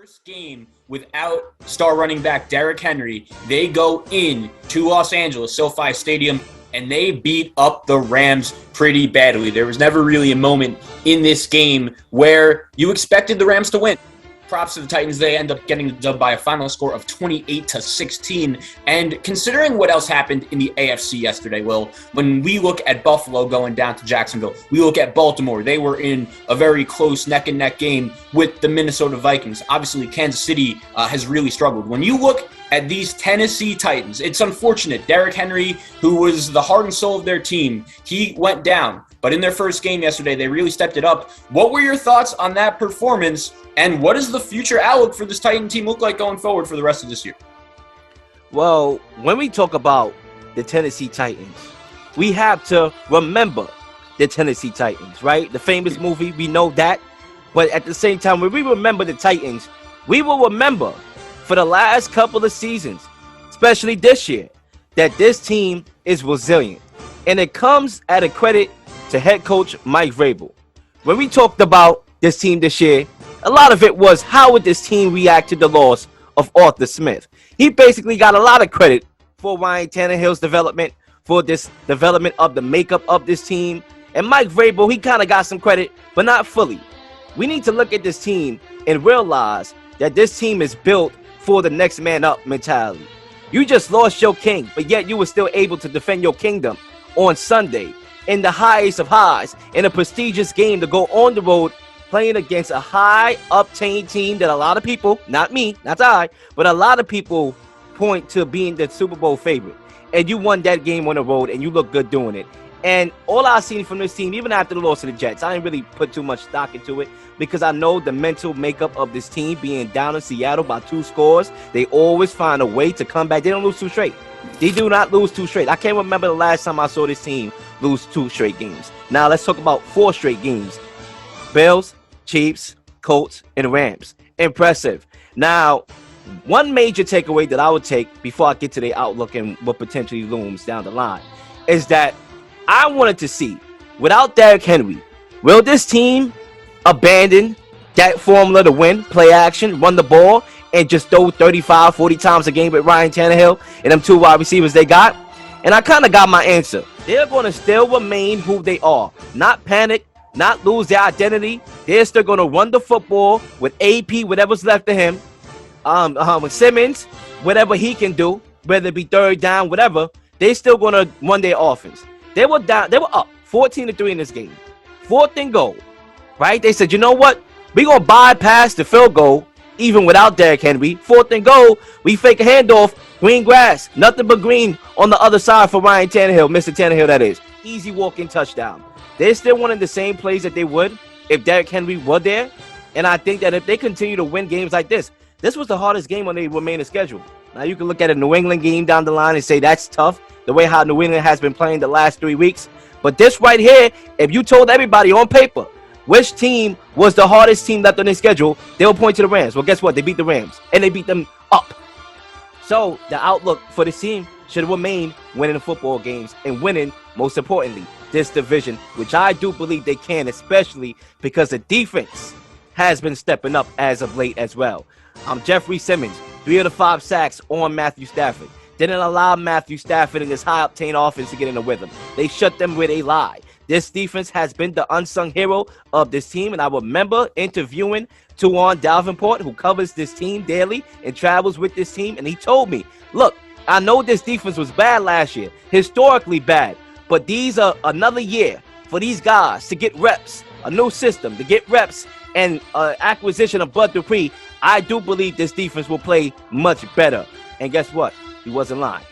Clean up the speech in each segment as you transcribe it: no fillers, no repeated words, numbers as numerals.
First game without star running back Derrick Henry, they go in to Los Angeles, SoFi Stadium, and they beat up the Rams pretty badly. There was never really a moment in this game where you expected the Rams to win. Props to the Titans. They end up getting the dub by a final score of 28-16. And considering what else happened in the AFC yesterday, Will, when we look at Buffalo going down to Jacksonville, we look at Baltimore. They were in a very close neck-and-neck game with the Minnesota Vikings. Obviously, Kansas City has really struggled. When you look at these Tennessee Titans, it's unfortunate. Derrick Henry, who was the heart and soul of their team, he went down. But in their first game yesterday, they really stepped it up. What were your thoughts on that performance? And what does the future outlook for this Titan team look like going forward for the rest of this year? Well, when we talk about the Tennessee Titans, we have to remember the Tennessee Titans, right? The famous movie, we know that. But at the same time, when we remember the Titans, we will remember for the last couple of seasons, especially this year, that this team is resilient. And it comes at a credit to head coach Mike Vrabel. When we talked about this team this year, a lot of it was how would this team react to the loss of Arthur Smith. He basically got a lot of credit for Ryan Tannehill's development, for this development of the makeup of this team. And Mike Vrabel, he kind of got some credit, but not fully. We need to look at this team and realize that this team is built for the next man up mentality. You just lost your king, but yet you were still able to defend your kingdom on Sunday in the highest of highs, in a prestigious game to go on the road playing against a high-octane team that a lot of people, not me, not I, but a lot of people point to being the Super Bowl favorite. And you won that game on the road, and you look good doing it. And all I've seen from this team, even after the loss of the Jets, I didn't really put too much stock into it because I know the mental makeup of this team being down in Seattle by 2 scores. They always find a way to come back. They don't lose 2 straight. They do not lose 2 straight. I can't remember the last time I saw this team lose 2 straight games. Now let's talk about 4 straight games. Bills, Chiefs, Colts, and Rams. Impressive. Now, one major takeaway that I would take before I get to the outlook and what potentially looms down the line is that I wanted to see, without Derrick Henry, will this team abandon that formula to win, play action, run the ball, and just throw 35, 40 times a game with Ryan Tannehill and them 2 wide receivers they got? And I kind of got my answer. They're going to still remain who they are. Not panic, not lose their identity. They're still going to run the football with AP, whatever's left of him. With Simmons, whatever he can do, whether it be third down, whatever, they're still going to run their offense. They were up 14-3 in this game. 4th and goal, right? They said, you know what? We're going to bypass the field goal, even without Derrick Henry. 4th and goal, we fake a handoff, green grass, nothing but green on the other side for Ryan Tannehill, Mr. Tannehill, that is. Easy walking touchdown. They're still winning the same plays that they would if Derrick Henry were there. And I think that if they continue to win games like this was the hardest game on the remaining schedule. Now, you can look at a New England game down the line and say that's tough, the way how New England has been playing the last 3 weeks. But this right here, if you told everybody on paper which team was the hardest team left on their schedule, they will point to the Rams. Well, guess what? They beat the Rams, and they beat them up. So the outlook for this team should remain winning the football games and winning, most importantly, this division, which I do believe they can, especially because the defense has been stepping up as of late as well. Jeffrey Simmons, 3 of the 5 sacks on Matthew Stafford. Didn't allow Matthew Stafford and his high-octane offense to get in the rhythm. They shut them where they lie. This defense has been the unsung hero of this team, and I remember interviewing Tuan Davenport, who covers this team daily and travels with this team, and he told me, look, I know this defense was bad last year, historically bad, but these are another year for these guys to get reps, a new system, to get reps, and acquisition of Bud Dupree. I do believe this defense will play much better. And guess what? He wasn't lying.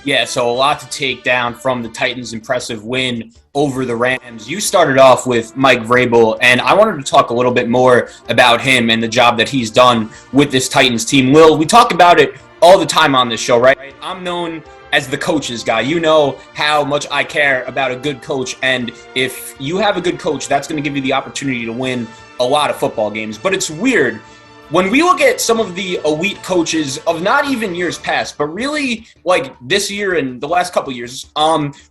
Yeah, so a lot to take down from the Titans' impressive win over the Rams. You started off with Mike Vrabel, and I wanted to talk a little bit more about him and the job that he's done with this Titans team. Will, we talk about it all the time on this show, right? I'm known as the coach's guy. You know how much I care about a good coach, and if you have a good coach, that's going to give you the opportunity to win a lot of football games. But it's weird. When we look at some of the elite coaches of not even years past, but really like this year and the last couple of years,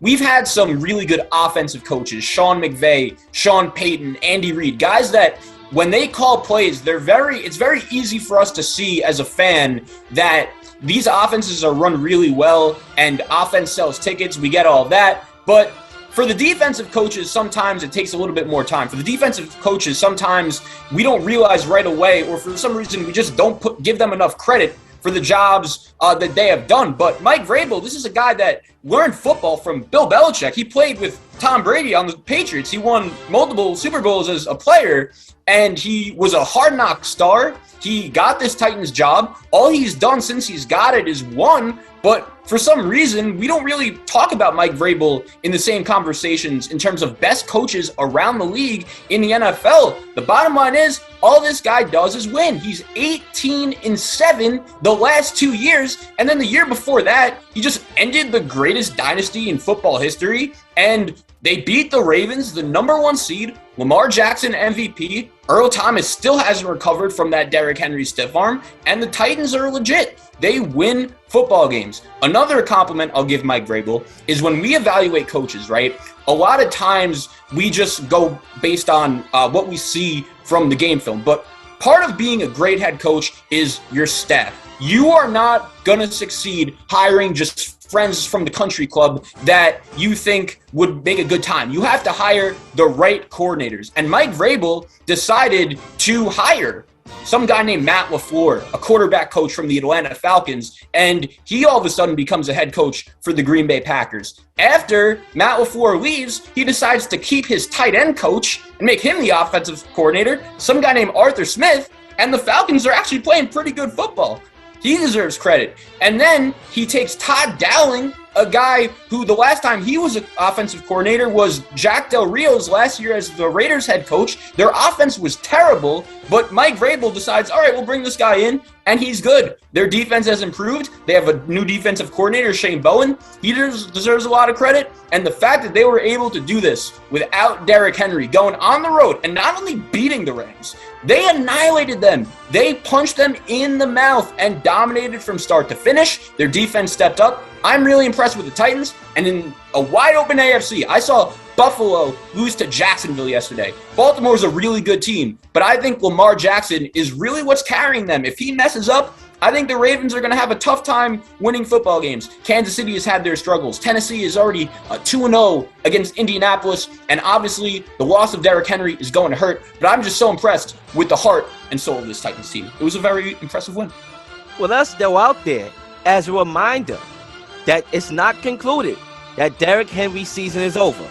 we've had some really good offensive coaches, Sean McVay, Sean Payton, Andy Reid, guys that when they call plays, it's very easy for us to see as a fan that these offenses are run really well and offense sells tickets. We get all of that. But for the defensive coaches, sometimes it takes a little bit more time. For the defensive coaches, sometimes we don't realize right away, or for some reason we just don't give them enough credit for the jobs that they have done. But Mike Vrabel, this is a guy that learned football from Bill Belichick. He played with Tom Brady on the Patriots. He won multiple Super Bowls as a player, and he was a hard knock star. He got this Titans job. All he's done since he's got it is won. But for some reason, we don't really talk about Mike Vrabel in the same conversations in terms of best coaches around the league in the NFL. The bottom line is, all this guy does is win. He's 18-7 the last 2 years. And then the year before that, he just ended the greatest dynasty in football history. And they beat the Ravens, the number 1 seed, Lamar Jackson MVP. Earl Thomas still hasn't recovered from that Derrick Henry stiff arm. And the Titans are legit. They win football games. Another compliment I'll give Mike Vrabel is when we evaluate coaches, right? A lot of times we just go based on what we see from the game film. But part of being a great head coach is your staff. You are not going to succeed hiring just friends from the country club that you think would make a good time. You have to hire the right coordinators. And Mike Vrabel decided to hire some guy named Matt LaFleur, a quarterback coach from the Atlanta Falcons, and he all of a sudden becomes a head coach for the Green Bay Packers. After Matt LaFleur leaves, he decides to keep his tight end coach and make him the offensive coordinator, some guy named Arthur Smith, and the Falcons are actually playing pretty good football. He deserves credit. And then he takes Todd Dowling, a guy who the last time he was an offensive coordinator was Jack Del Rio's last year as the Raiders head coach. Their offense was terrible, but Mike Vrabel decides, all right, we'll bring this guy in, and he's good. Their defense has improved. They have a new defensive coordinator, Shane Bowen. He deserves a lot of credit. And the fact that they were able to do this without Derrick Henry going on the road and not only beating the Rams, they annihilated them. They punched them in the mouth and dominated from start to finish. Their defense stepped up. I'm really impressed with the Titans. And in a wide open AFC, I saw Buffalo lose to Jacksonville yesterday. Baltimore's a really good team, but I think Lamar Jackson is really what's carrying them. If he messes up, I think the Ravens are going to have a tough time winning football games. Kansas City has had their struggles. Tennessee is already 2-0 against Indianapolis, and obviously the loss of Derrick Henry is going to hurt, but I'm just so impressed with the heart and soul of this Titans team. It was a very impressive win. Well, let's go out there as a reminder that it's not concluded, that Derrick Henry's season is over.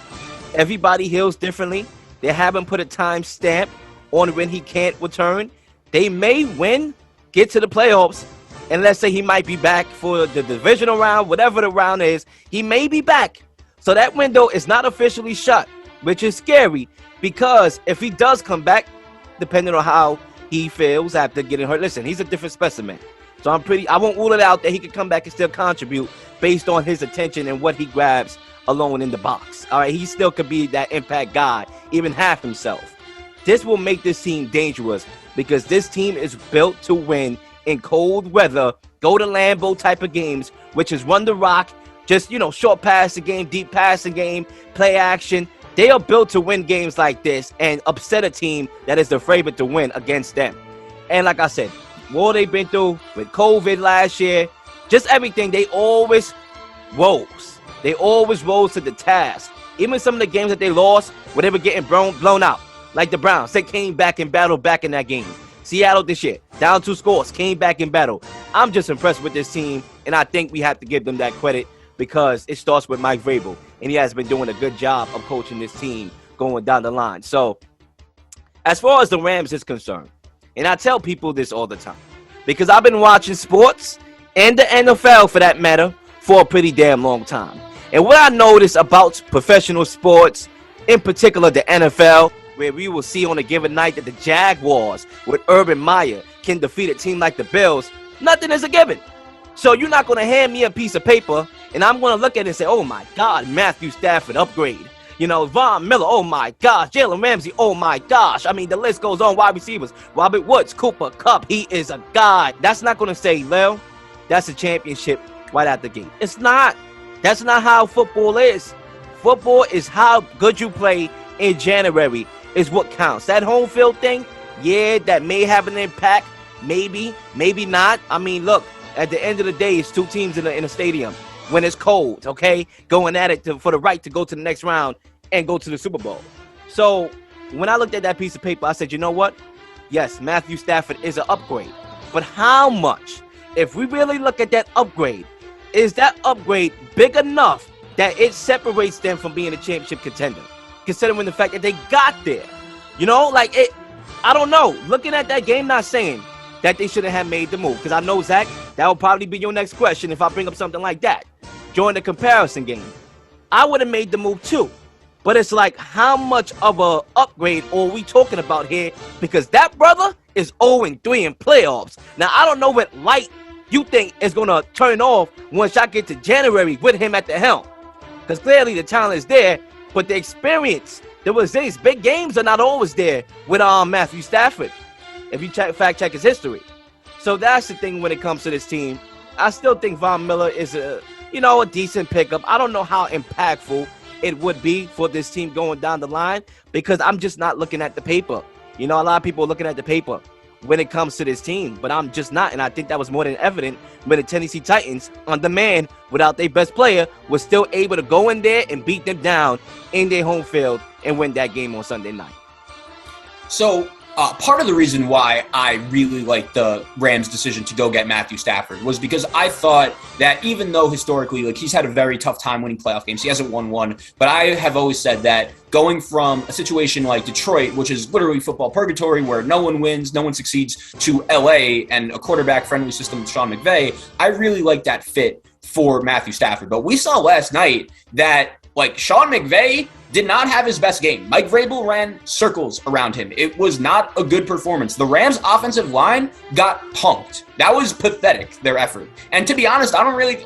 Everybody heals differently. They haven't put a time stamp on when he can't return. They may win, get to the playoffs, and let's say he might be back for the divisional round, whatever the round is, he may be back. So that window is not officially shut, which is scary, because if he does come back, depending on how he feels after getting hurt, listen, he's a different specimen. So I won't rule it out that he could come back and still contribute based on his attention and what he grabs alone in the box. All right, he still could be that impact guy, even half himself. This will make this team dangerous because this team is built to win in cold weather, go to Lambeau type of games, which is run the rock, just, short passing game, deep passing game, play action. They are built to win games like this and upset a team that is the favorite to win against them. And like I said, what they've been through with COVID last year, just everything, they always rose. They always rose to the task. Even some of the games that they lost, where they were getting blown out, like the Browns, they came back and battled back in that game. Seattle this year, down 2 scores, came back and battled. I'm just impressed with this team, and I think we have to give them that credit because it starts with Mike Vrabel, and he has been doing a good job of coaching this team going down the line. So, as far as the Rams is concerned, and I tell people this all the time, because I've been watching sports and the NFL for that matter for a pretty damn long time. And what I notice about professional sports, in particular the NFL, where we will see on a given night that the Jaguars with Urban Meyer can defeat a team like the Bills, nothing is a given. So you're not going to hand me a piece of paper and I'm going to look at it and say, oh my God, Matthew Stafford upgrade. Von Miller, oh my gosh, Jalen Ramsey, oh my gosh. I mean, the list goes on. Wide receivers, Robert Woods, Cooper Kupp, he is a god. That's not going to say, Lil, that's a championship right out the gate. It's not. That's not how football is. Football is how good you play in January is what counts. That home field thing, Yeah, that may have an impact. Maybe, maybe not. I mean, look, at the end of the day, it's two teams in a stadium when it's cold, okay? Going at it for the right to go to the next round and go to the Super Bowl. So when I looked at that piece of paper, I said, you know what? Yes, Matthew Stafford is an upgrade. But how much? If we really look at that upgrade, is that upgrade big enough that it separates them from being a championship contender? Considering the fact that they got there. You know, like it, I don't know. Looking at that game, not saying that they shouldn't have made the move. Because I know, Zach, that will probably be your next question if I bring up something like that. During the comparison game, I would have made the move too. But it's like, how much of a upgrade are we talking about here? Because that brother is 0-3 in playoffs. Now, I don't know what light you think is going to turn off once I get to January with him at the helm. Because clearly the talent is there, but the experience, these big games are not always there with Matthew Stafford, if you fact check his history. So that's the thing when it comes to this team. I still think Von Miller is a decent pickup. I don't know how impactful it would be for this team going down the line because I'm just not looking at the paper. You know, a lot of people are looking at the paper when it comes to this team, but I'm just not. And I think that was more than evident when the Tennessee Titans, on demand, without their best player, was still able to go in there and beat them down in their home field and win that game on Sunday night. So part of the reason why I really liked the Rams' decision to go get Matthew Stafford was because I thought that even though historically, like, he's had a very tough time winning playoff games, he hasn't won one, but I have always said that going from a situation like Detroit, which is literally football purgatory, where no one wins, no one succeeds, to LA and a quarterback-friendly system with Sean McVay, I really like that fit for Matthew Stafford. But we saw last night that, like, Sean McVay did not have his best game. Mike Vrabel ran circles around him. It was not a good performance. The Rams' offensive line got punked. That was pathetic, their effort. And to be honest, I don't really,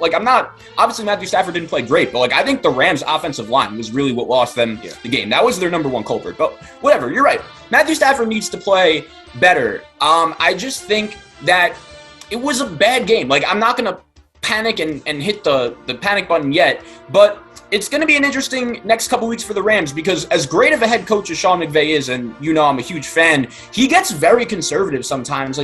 obviously Matthew Stafford didn't play great, but, I think the Rams' offensive line was really what lost them the game. That was their number one culprit. But whatever, you're right. Matthew Stafford needs to play better. I just think that it was a bad game. I'm not going to panic and hit the panic button yet, but it's going to be an interesting next couple weeks for the Rams because as great of a head coach as Sean McVay is, and I'm a huge fan, he gets very conservative sometimes.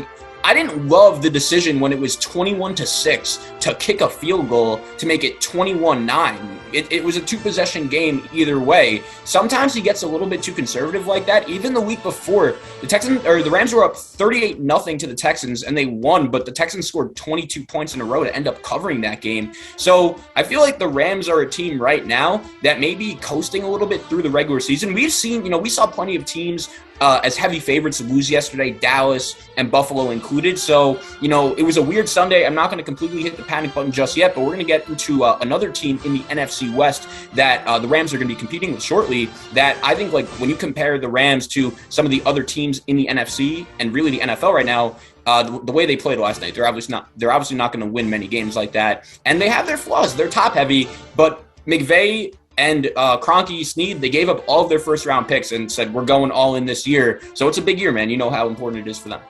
I didn't love the decision when it was 21-6 to kick a field goal to make it 21-9. It was a two-possession game either way. Sometimes he gets a little bit too conservative like that. Even the week before, the Rams were up 38-0 to the Texans, and they won, but the Texans scored 22 points in a row to end up covering that game. So I feel like the Rams are a team right now that may be coasting a little bit through the regular season. We've seen, we saw plenty of teams as heavy favorites to lose yesterday, Dallas and Buffalo included. So, it was a weird Sunday. I'm not going to completely hit the panic button just yet, but we're going to get into another team in the NFC West that the Rams are going to be competing with shortly that I think, when you compare the Rams to some of the other teams in the NFC and really the NFL right now, the way they played last night, they're obviously not going to win many games like that. And they have their flaws. They're top heavy, but McVay and Kroenke, Snead, they gave up all of their first-round picks and said, we're going all in this year. So it's a big year, man. You know how important it is for them.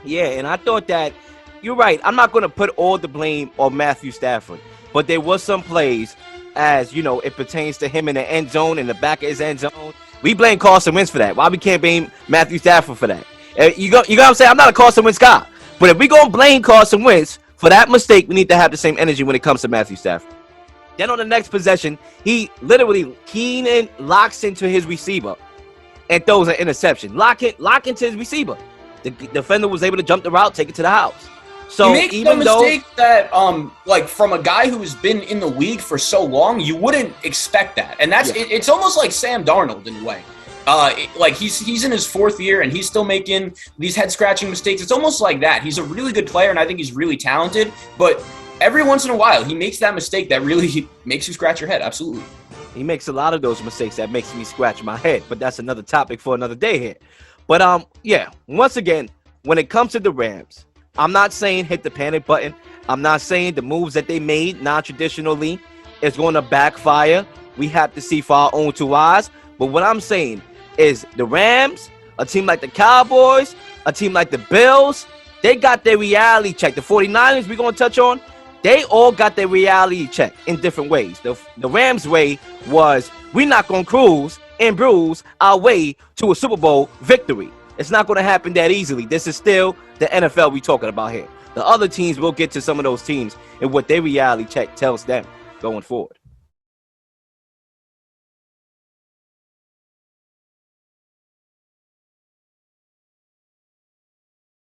Yeah, and I thought that, you're right, I'm not going to put all the blame on Matthew Stafford. But there was some plays, as, it pertains to him in the end zone, in the back of his end zone. We blame Carson Wentz for that. Why we can't blame Matthew Stafford for that? You got what I'm saying? I'm not a Carson Wentz guy. But if we going to blame Carson Wentz for that mistake, we need to have the same energy when it comes to Matthew Stafford. Then on the next possession, he literally Keenan locks into his receiver and throws an interception. Lock into his receiver. The defender was able to jump the route, take it to the house. So he makes even the mistake that, from a guy who's been in the league for so long, you wouldn't expect that. And that's it's almost like Sam Darnold in a way. He's in his fourth year and he's still making these head-scratching mistakes. It's almost like that. He's a really good player and I think he's really talented, but every once in a while, he makes that mistake that really makes you scratch your head. Absolutely. He makes a lot of those mistakes that makes me scratch my head, but that's another topic for another day here. But, once again, when it comes to the Rams, I'm not saying hit the panic button. I'm not saying the moves that they made non-traditionally is going to backfire. We have to see for our own two eyes. But what I'm saying is the Rams, a team like the Cowboys, a team like the Bills, they got their reality check. The 49ers we're going to touch on, they all got their reality check in different ways. The Rams' way was we're not going to cruise and bruise our way to a Super Bowl victory. It's not going to happen that easily. This is still the NFL we talking about here. The other teams will get to some of those teams and what their reality check tells them going forward.